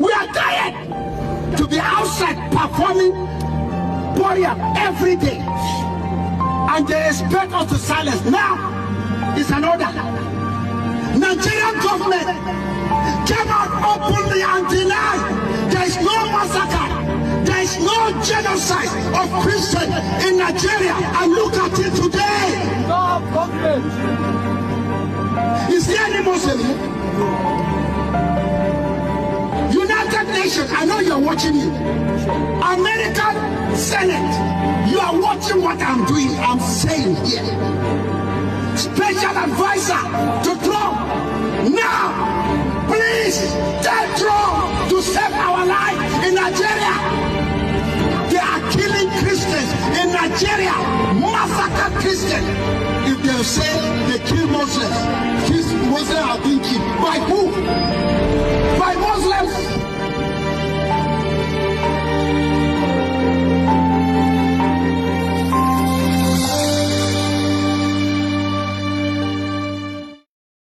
We are tired to be outside performing burial every day, and they expect us to silence. Now it's an order. Nigerian government came out openly and denied there is no massacre, there is no genocide of Christians in Nigeria. And look at it today. No government. Is there any Muslim here? United Nations, I know you're watching it. American Senate, you are watching what I'm doing, I'm saying here. Special advisor to Trump. Now, please tell Trump to save our life in Nigeria. They are killing Christians in Nigeria, massacre Christians. If they say they kill Muslims, these Muslims are being killed by who?